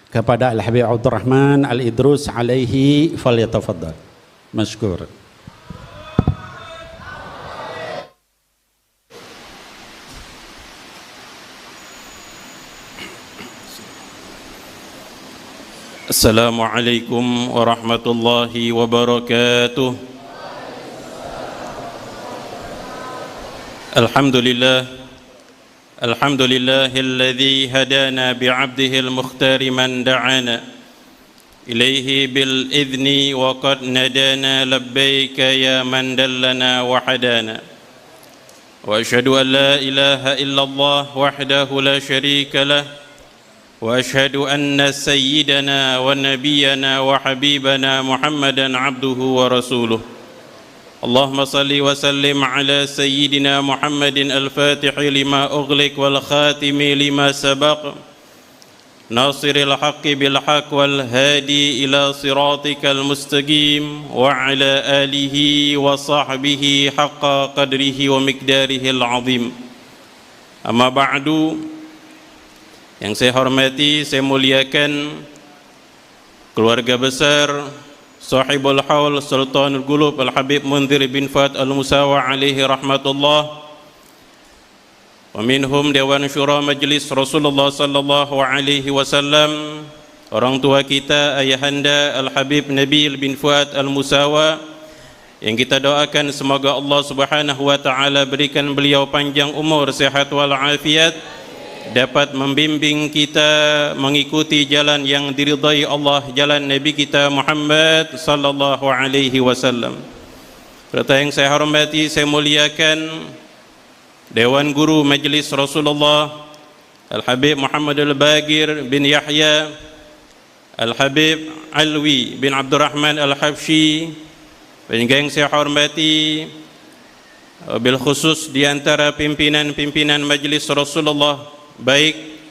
kepada Al-Habib Abdurrahman Al-Idrus alaihi falyatafaddal masykur. Assalamualaikum warahmatullahi wabarakatuh. Alhamdulillahilladzi hadana bi'abdihil mukhtari man da'ana ilaihi bil idzni wa qad nadana labbaika ya man dallana wa hadana wa asyhadu an la ilaha illallah wahdahu la syarika lah وأشهد أن سيدنا ونبينا وحبيبنا محمدا عبده ورسوله اللهم صل وسلم على سيدنا محمد الفاتح لما أغلق والخاتم لما سبق ناصر الحق بالحق والهادي إلى صراطك المستقيم وعلى آله وصحبه حق قدره ومقداره العظيم أما بعد. Yang saya hormati, saya muliakan keluarga besar Sahibul Haul Sultanul Qulub Al-Habib Mundhir bin Fuad Al-Musawa alaihi rahmatullah, wa minhum Dewan Syura Majlis Rasulullah sallallahu alaihi wasallam, orang tua kita ayahanda Al-Habib Nabil bin Fuad Al-Musawa, yang kita doakan semoga Allah Subhanahu wa taala berikan beliau panjang umur, sehat wal afiat, dapat membimbing kita mengikuti jalan yang diridai Allah, jalan Nabi kita Muhammad sallallahu alaihi wasallam. Serta yang saya hormati, saya muliakan Dewan Guru Majlis Rasulullah Al-Habib Muhammad Al-Bagir bin Yahya Al-Habib Alwi bin Abdurrahman Al-Habsyi, dan yang saya hormati bil khusus di antara pimpinan-pimpinan Majlis Rasulullah baik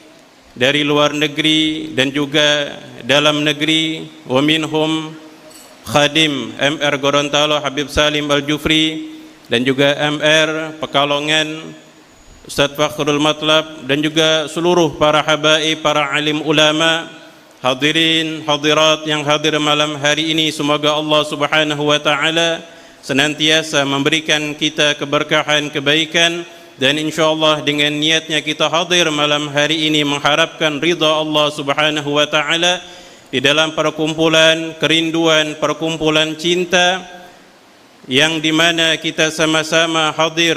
dari luar negeri dan juga dalam negeri, wa minhum Khadim MR Gorontalo Habib Salim Al-Jufri, dan juga MR Pekalongan Ustadz Fakhrul Matlab, dan juga seluruh para habaib, para alim ulama, hadirin hadirat yang hadir malam hari ini. Semoga Allah Subhanahu wa taala senantiasa memberikan kita keberkahan, kebaikan, dan insyaallah dengan niatnya kita hadir malam hari ini mengharapkan ridha Allah Subhanahu wa taala di dalam perkumpulan kerinduan, perkumpulan cinta, yang dimana kita sama-sama hadir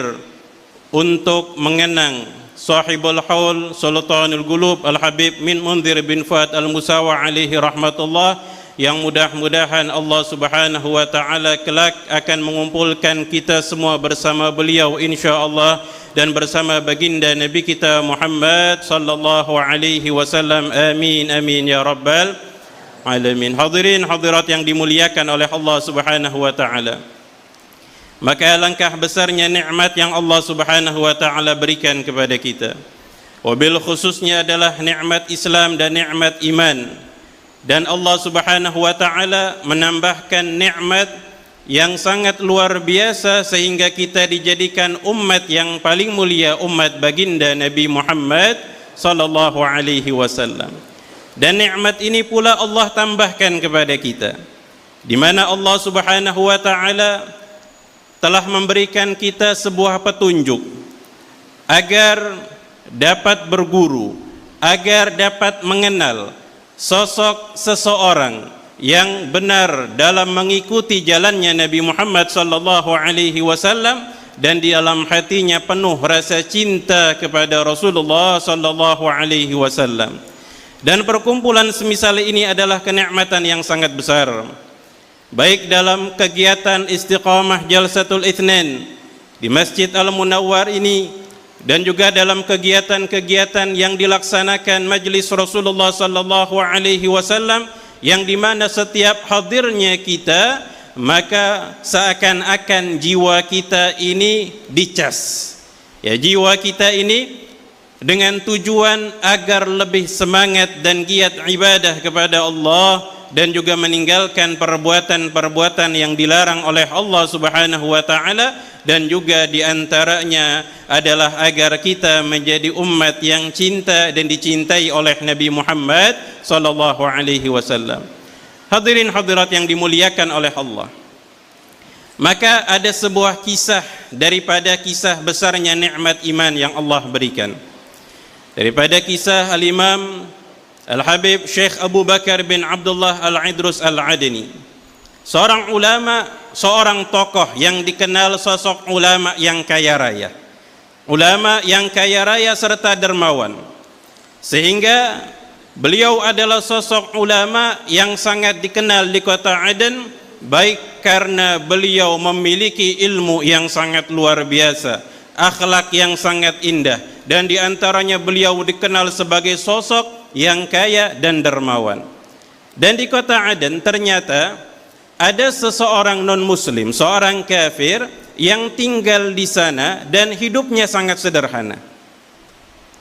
untuk mengenang Sahibul Haul Sultanul Qulub Al-Habib Mundhir bin Fuad Al-Musawa alaihi rahmatullah, yang mudah-mudahan Allah Subhanahu wa taala kelak akan mengumpulkan kita semua bersama beliau insyaallah, dan bersama baginda Nabi kita Muhammad sallallahu alaihi wasallam. Amin amin ya rabbal alamin. Hadirin hadirat yang dimuliakan oleh Allah Subhanahu wa taala, maka alangkah besarnya nikmat yang Allah Subhanahu wa taala berikan kepada kita, wabil khususnya adalah nikmat Islam dan nikmat iman. Dan Allah Subhanahu wa taala menambahkan nikmat yang sangat luar biasa sehingga kita dijadikan umat yang paling mulia, umat baginda Nabi Muhammad sallallahu alaihi wasallam. Dan nikmat ini pula Allah tambahkan kepada kita, di mana Allah Subhanahu wa taala telah memberikan kita sebuah petunjuk agar dapat berguru, agar dapat mengenal sosok seseorang yang benar dalam mengikuti jalannya Nabi Muhammad sallallahu alaihi wasallam, dan di dalam hatinya penuh rasa cinta kepada Rasulullah sallallahu alaihi wasallam. Dan perkumpulan semisal ini adalah kenikmatan yang sangat besar, baik dalam kegiatan Istiqamah Jalsatul Itsnain di Masjid Al-Munawwar ini, dan juga dalam kegiatan-kegiatan yang dilaksanakan Majlis Rasulullah sallallahu alaihi wasallam, yang dimana setiap hadirnya kita maka seakan-akan jiwa kita ini dicas, ya, jiwa kita ini dengan tujuan agar lebih semangat dan giat ibadah kepada Allah, dan juga meninggalkan perbuatan-perbuatan yang dilarang oleh Allah Subhanahu wa taala, dan juga diantaranya adalah agar kita menjadi umat yang cinta dan dicintai oleh Nabi Muhammad sallallahu alaihi wasallam. Hadirin hadirat yang dimuliakan oleh Allah, maka ada sebuah kisah daripada kisah besarnya nikmat iman yang Allah berikan. Daripada kisah Al-Imam Al-Habib Syekh Abu Bakar bin Abdullah Al-Idrus Al-Adani, seorang ulama, seorang tokoh yang dikenal sosok ulama yang kaya raya, ulama yang kaya raya serta dermawan, sehingga beliau adalah sosok ulama yang sangat dikenal di kota Aden, baik karena beliau memiliki ilmu yang sangat luar biasa, akhlak yang sangat indah, dan diantaranya beliau dikenal sebagai sosok yang kaya dan dermawan. Dan di kota Aden ternyata ada seseorang non-muslim, seorang kafir yang tinggal di sana dan hidupnya sangat sederhana.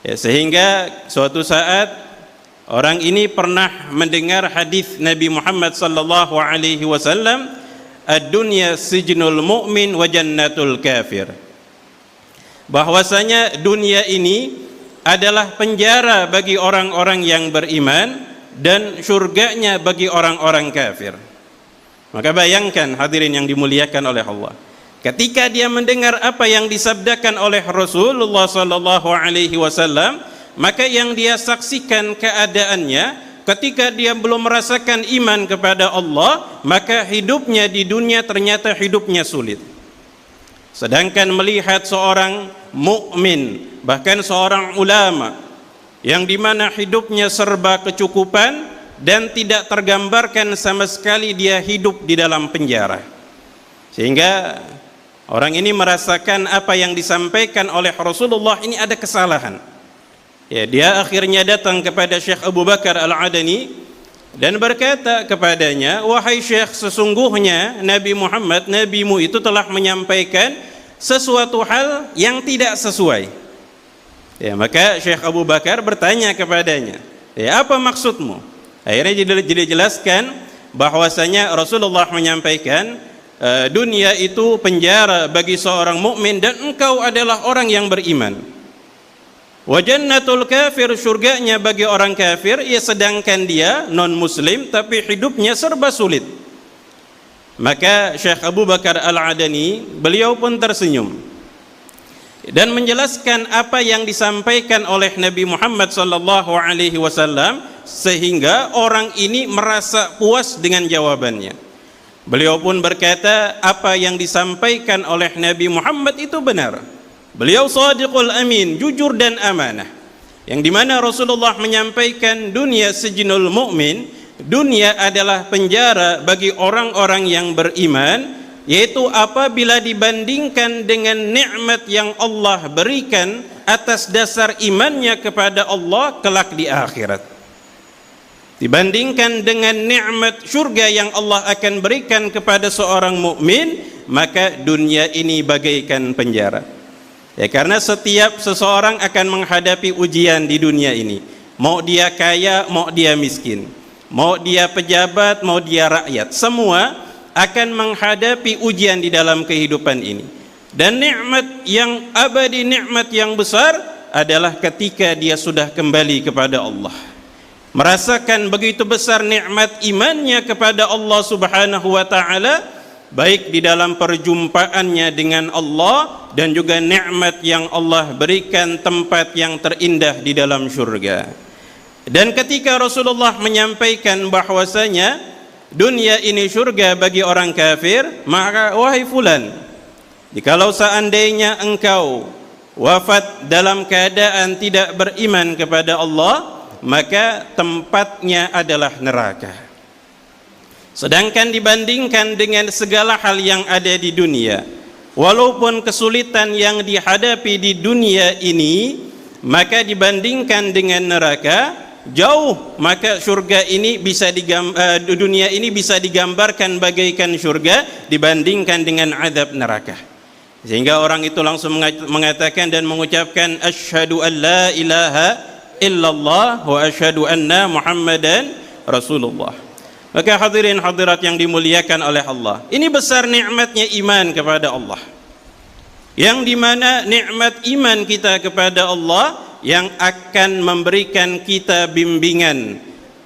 Ya, sehingga suatu saat orang ini pernah mendengar hadis Nabi Muhammad sallallahu alaihi wasallam, "Ad-dunya sijnul mu'min wa jannatul kafir." Bahwasanya dunia ini adalah penjara bagi orang-orang yang beriman dan surganya bagi orang-orang kafir. Maka bayangkan hadirin yang dimuliakan oleh Allah, ketika dia mendengar apa yang disabdakan oleh Rasulullah sallallahu alaihi wasallam, maka yang dia saksikan keadaannya ketika dia belum merasakan iman kepada Allah, maka hidupnya di dunia ternyata hidupnya sulit. Sedangkan melihat seorang mukmin, bahkan seorang ulama yang dimana hidupnya serba kecukupan dan tidak tergambarkan sama sekali dia hidup di dalam penjara, sehingga orang ini merasakan apa yang disampaikan oleh Rasulullah ini ada kesalahan. Ya, dia akhirnya datang kepada Syekh Abu Bakar Al-Adani dan berkata kepadanya, "Wahai Syekh, sesungguhnya Nabi Muhammad, nabimu itu telah menyampaikan sesuatu hal yang tidak sesuai." Ya, maka Syekh Abu Bakar bertanya kepadanya, "Ya, apa maksudmu?" Akhirnya dijelaskan bahwasanya Rasulullah menyampaikan, dunia itu penjara bagi seorang mukmin dan engkau adalah orang yang beriman. Wa jannatul kafir, surganya bagi orang kafir, ya sedangkan dia non muslim tapi hidupnya serba sulit. Maka Syekh Abu Bakar Al-Adani beliau pun tersenyum dan menjelaskan apa yang disampaikan oleh Nabi Muhammad sallallahu alaihi wasallam, sehingga orang ini merasa puas dengan jawabannya. Beliau pun berkata, apa yang disampaikan oleh Nabi Muhammad itu benar. Beliau shadiqul amin, jujur dan amanah. Yang dimana Rasulullah menyampaikan dunia sijnul mu'min, dunia adalah penjara bagi orang-orang yang beriman, yaitu apabila dibandingkan dengan nikmat yang Allah berikan atas dasar imannya kepada Allah kelak di akhirat. Dibandingkan dengan nikmat surga yang Allah akan berikan kepada seorang mukmin, maka dunia ini bagaikan penjara. Ya, karena setiap seseorang akan menghadapi ujian di dunia ini. Mau dia kaya, mau dia miskin, mau dia pejabat, mau dia rakyat, semua akan menghadapi ujian di dalam kehidupan ini. Dan nikmat yang abadi, nikmat yang besar adalah ketika dia sudah kembali kepada Allah, merasakan begitu besar nikmat imannya kepada Allah Subhanahu wa taala, baik di dalam perjumpaannya dengan Allah dan juga nikmat yang Allah berikan tempat yang terindah di dalam surga. Dan ketika Rasulullah menyampaikan bahwasanya dunia ini surga bagi orang kafir, maka wahai fulan, jikalau seandainya engkau wafat dalam keadaan tidak beriman kepada Allah, maka tempatnya adalah neraka. Sedangkan dibandingkan dengan segala hal yang ada di dunia, walaupun kesulitan yang dihadapi di dunia ini, maka dibandingkan dengan neraka jauh, maka surga ini bisa dunia ini bisa digambarkan bagaikan surga dibandingkan dengan azab neraka. Sehingga orang itu langsung mengatakan dan mengucapkan asyhadu an la ilaha illallah wa asyhadu anna Muhammadan Rasulullah. Maka hadirin hadirat yang dimuliakan oleh Allah, ini besar nikmatnya iman kepada Allah. yang dimana nikmat iman kita kepada Allah yang akan memberikan kita bimbingan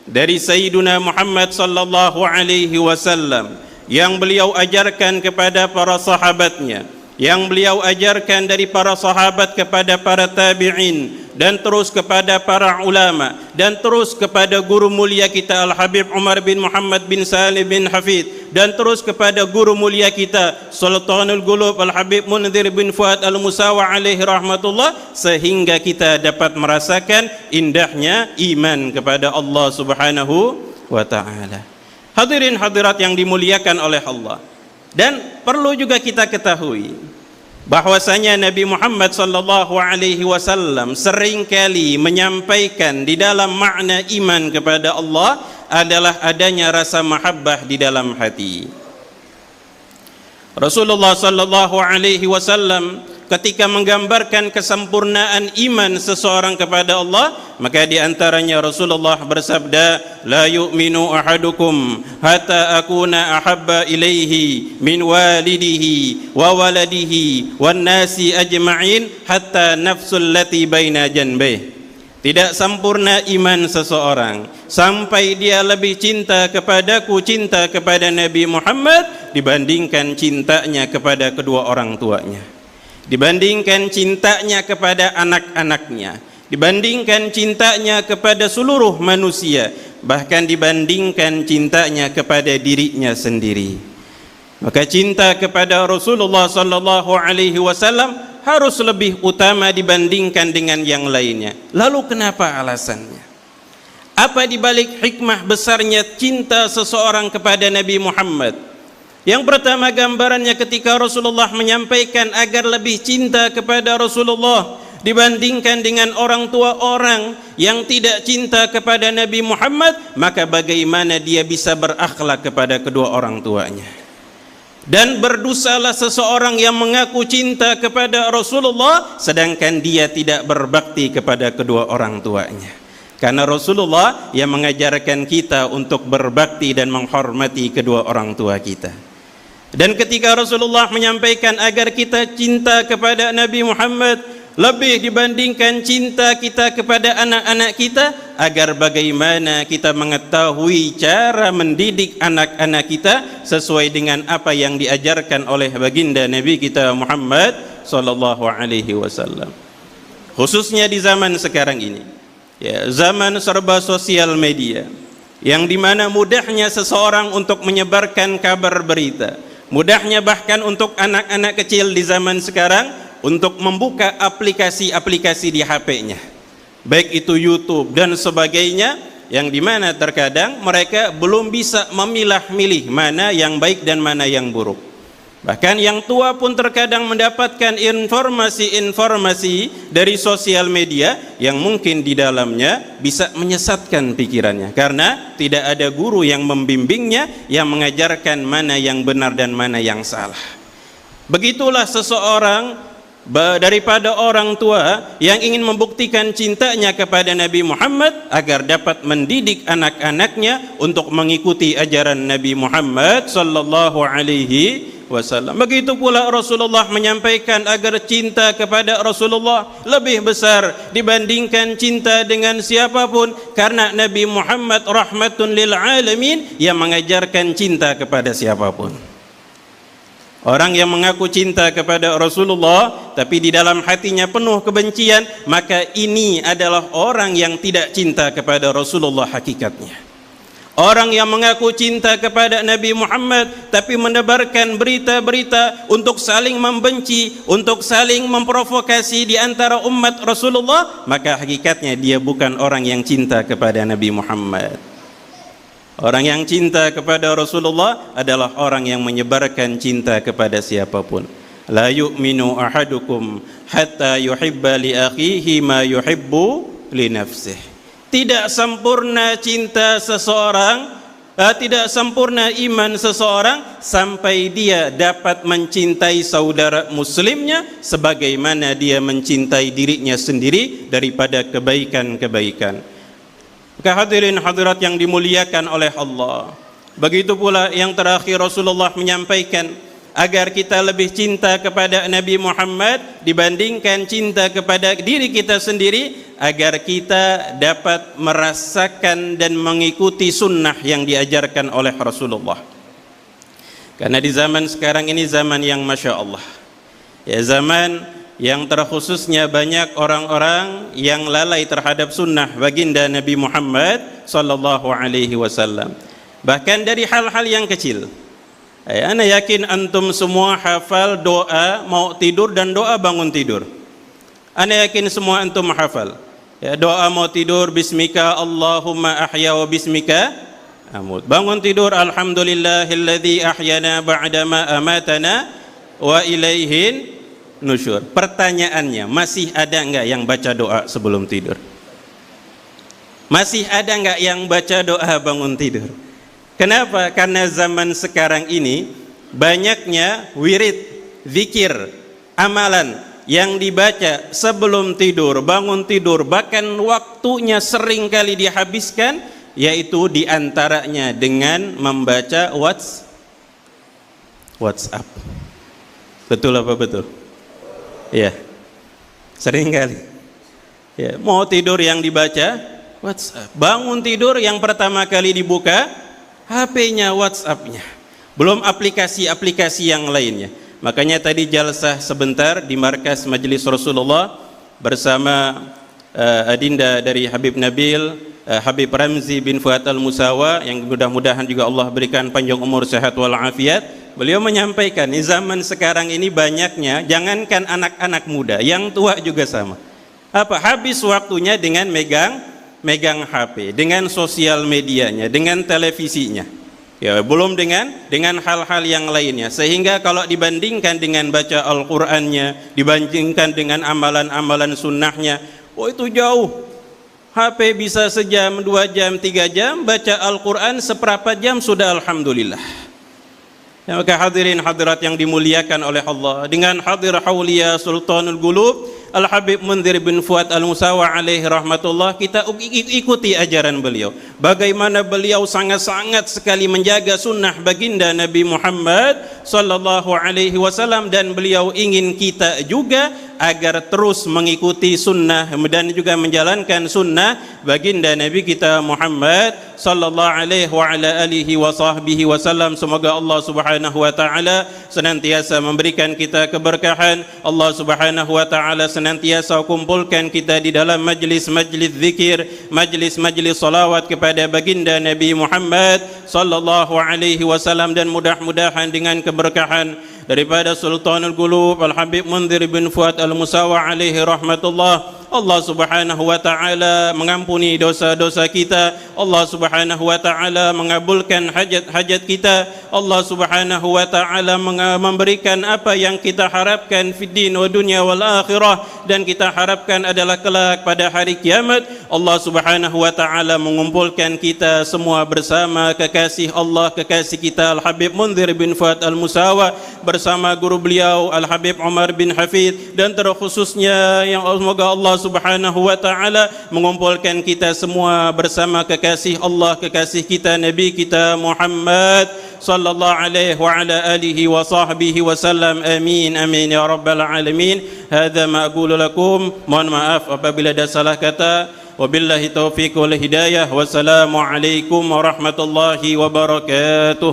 dari Sayyiduna Muhammad sallallahu alaihi wasallam yang beliau ajarkan kepada para sahabatnya, yang beliau ajarkan dari para sahabat kepada para tabi'in, dan terus kepada para ulama, dan terus kepada guru mulia kita Al-Habib Umar bin Muhammad bin Salim bin Hafid, dan terus kepada guru mulia kita Sultanul Qulub Al-Habib Munzir bin Fuad Al-Musawa alaihi rahmatullah, sehingga kita dapat merasakan indahnya iman kepada Allah subhanahu wa ta'ala. Hadirin hadirat yang dimuliakan oleh Allah, dan perlu juga kita ketahui bahwasanya Nabi Muhammad sallallahu alaihi wasallam seringkali menyampaikan di dalam makna iman kepada Allah adalah adanya rasa mahabbah di dalam hati. Rasulullah sallallahu alaihi wasallam ketika menggambarkan kesempurnaan iman seseorang kepada Allah, maka di antaranya Rasulullah bersabda, la yu'minu ahadukum hatta akuna ahabba ilaihi min walidihi wa waladihi wan nasi ajma'in hatta nafsul lati baina janbih. Tidak sempurna iman seseorang sampai dia lebih cinta kepadaku, cinta kepada Nabi Muhammad dibandingkan cintanya kepada kedua orang tuanya, dibandingkan cintanya kepada anak-anaknya, dibandingkan cintanya kepada seluruh manusia, bahkan dibandingkan cintanya kepada dirinya sendiri. Maka cinta kepada Rasulullah sallallahu alaihi wasallam harus lebih utama dibandingkan dengan yang lainnya. Lalu kenapa alasannya? Apa dibalik hikmah besarnya cinta seseorang kepada Nabi Muhammad? Yang pertama gambarannya ketika Rasulullah menyampaikan agar lebih cinta kepada Rasulullah dibandingkan dengan orang tua orang yang tidak cinta kepada Nabi Muhammad, maka bagaimana dia bisa berakhlak kepada kedua orang tuanya? Dan berdosalah seseorang yang mengaku cinta kepada Rasulullah sedangkan dia tidak berbakti kepada kedua orang tuanya. Karena Rasulullah yang mengajarkan kita untuk berbakti dan menghormati kedua orang tua kita. Dan ketika Rasulullah menyampaikan agar kita cinta kepada Nabi Muhammad lebih dibandingkan cinta kita kepada anak-anak kita, agar bagaimana kita mengetahui cara mendidik anak-anak kita sesuai dengan apa yang diajarkan oleh baginda Nabi kita Muhammad sallallahu alaihi wasallam. Khususnya di zaman sekarang ini, ya, zaman serba sosial media, yang dimana mudahnya seseorang untuk menyebarkan kabar berita, mudahnya bahkan untuk anak-anak kecil di zaman sekarang untuk membuka aplikasi-aplikasi di HP-nya, baik itu YouTube dan sebagainya, yang dimana terkadang mereka belum bisa memilah-milih mana yang baik dan mana yang buruk. Bahkan yang tua pun terkadang mendapatkan informasi-informasi dari sosial media yang mungkin di dalamnya bisa menyesatkan pikirannya, karena tidak ada guru yang membimbingnya, yang mengajarkan mana yang benar dan mana yang salah. Begitulah seseorang daripada orang tua yang ingin membuktikan cintanya kepada Nabi Muhammad agar dapat mendidik anak-anaknya untuk mengikuti ajaran Nabi Muhammad sallallahu alaihi wasallam. Begitu pula Rasulullah menyampaikan agar cinta kepada Rasulullah lebih besar dibandingkan cinta dengan siapapun, karena Nabi Muhammad rahmatun lil alamin yang mengajarkan cinta kepada siapapun. Orang yang mengaku cinta kepada Rasulullah tapi di dalam hatinya penuh kebencian, maka ini adalah orang yang tidak cinta kepada Rasulullah hakikatnya. Orang yang mengaku cinta kepada Nabi Muhammad tapi menebarkan berita-berita untuk saling membenci, untuk saling memprovokasi di antara umat Rasulullah, maka hakikatnya dia bukan orang yang cinta kepada Nabi Muhammad. Orang yang cinta kepada Rasulullah adalah orang yang menyebarkan cinta kepada siapapun. La yu'minu ahadukum hatta yuhibba li akhihi ma yuhibbu li nafsihi. Tidak sempurna cinta seseorang, tidak sempurna iman seseorang sampai dia dapat mencintai saudara muslimnya sebagaimana dia mencintai dirinya sendiri daripada kebaikan-kebaikan. Maka hadirin hadirat yang dimuliakan oleh Allah, begitu pula yang terakhir Rasulullah menyampaikan agar kita lebih cinta kepada Nabi Muhammad dibandingkan cinta kepada diri kita sendiri, agar kita dapat merasakan dan mengikuti sunnah yang diajarkan oleh Rasulullah. Karena di zaman sekarang ini zaman yang Masya Allah, ya, zaman yang terkhususnya banyak orang-orang yang lalai terhadap sunnah baginda Nabi Muhammad sallallahu alaihi wasallam. Bahkan dari hal-hal yang kecil. Ana yakin antum semua hafal doa mau tidur dan doa bangun tidur. Ana yakin semua antum hafal. Ya, doa mau tidur bismika Allahumma ahya wa bismika amut. Bangun tidur alhamdulillahilladzi ahyana ba'dama amatana wa ilaihin nusyur. Pertanyaannya, masih ada enggak yang baca doa sebelum tidur? Masih ada enggak yang baca doa bangun tidur? Kenapa? Karena zaman sekarang ini banyaknya wirid, zikir, amalan yang dibaca sebelum tidur, bangun tidur, bahkan waktunya sering kali dihabiskan, yaitu diantaranya dengan membaca WhatsApp. Betul apa betul? Ya, sering kali. Ya, mau tidur yang dibaca WhatsApp, bangun tidur yang pertama kali dibuka HP-nya, WhatsApp-nya, belum aplikasi-aplikasi yang lainnya. Makanya tadi jalsah sebentar di markas Majelis Rasulullah bersama adinda dari Habib Nabil, Habib Ramzi bin Fuad Al-Musawa, yang mudah-mudahan juga Allah berikan panjang umur, sehat walafiat. Beliau menyampaikan, di zaman sekarang ini banyaknya, jangankan anak-anak muda, yang tua juga sama. Apa? Habis waktunya dengan megang HP, dengan sosial medianya, dengan televisinya, ya, belum dengan hal-hal yang lainnya. Sehingga kalau dibandingkan dengan baca Al-Qur'annya, dibandingkan dengan amalan-amalan sunnahnya, oh itu jauh. HP bisa sejam, 2 jam, 3 jam, baca Al-Qur'an seperempat jam sudah alhamdulillah. Ya, maka hadirin hadirat yang dimuliakan oleh Allah, dengan hadir Hauliya Sultanul Qulub Al-Habib Mundhir bin Fuad Al-Musawa alaihi rahmatullah, kita ikuti ajaran beliau. Bagaimana beliau sangat-sangat sekali menjaga sunnah baginda Nabi Muhammad sallallahu alaihi wasallam, dan beliau ingin kita juga agar terus mengikuti sunnah dan juga menjalankan sunnah baginda Nabi kita Muhammad sallallahu alaihi wa ala alihi wa sahbihi wasallam. Semoga Allah Subhanahu wa taala senantiasa memberikan kita keberkahan. Allah Subhanahu wa taala senantiasa kumpulkan kita di dalam majlis-majlis zikir, majlis-majlis salawat kepada baginda Nabi Muhammad sallallahu alaihi wasallam, dan mudah-mudahan dengan keberkahan daripada Sultanul Qulub Al-Habib Mundhir bin Fuad Al-Musawa alaihi rahmatullah, Allah Subhanahu wa taala mengampuni dosa-dosa kita, Allah Subhanahu wa taala mengabulkan hajat-hajat kita, Allah Subhanahu wa taala memberikan apa yang kita harapkan fid din wa dunya wal akhirah, dan kita harapkan adalah kelak pada hari kiamat Allah Subhanahu wa taala mengumpulkan kita semua bersama kekasih Allah, kekasih kita Al-Habib Mundhir bin Fuad Al-Musawa bersama guru beliau Al-Habib Umar bin Hafidh, dan terkhususnya yang semoga Allah Subhanahu wa taala mengumpulkan kita semua bersama kekasih Allah, kekasih kita Nabi kita Muhammad sallallahu alaihi wa ala alihi wa sahbihi wasallam. Amin amin ya rabbal alamin. Hadza ma aqulu lakum, mohon maaf apabila ada salah kata. Wabillahi taufiq wal hidayah. Wassalamu alaikum warahmatullahi wabarakatuh.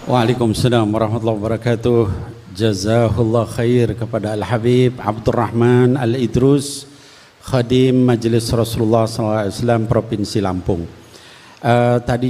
Waalaikumsalam warahmatullahi wabarakatuh. Jazahullah khair kepada Al-Habib Abdurrahman Al-Idrus, Khadim Majelis Rasulullah SAW Provinsi Lampung. Tadi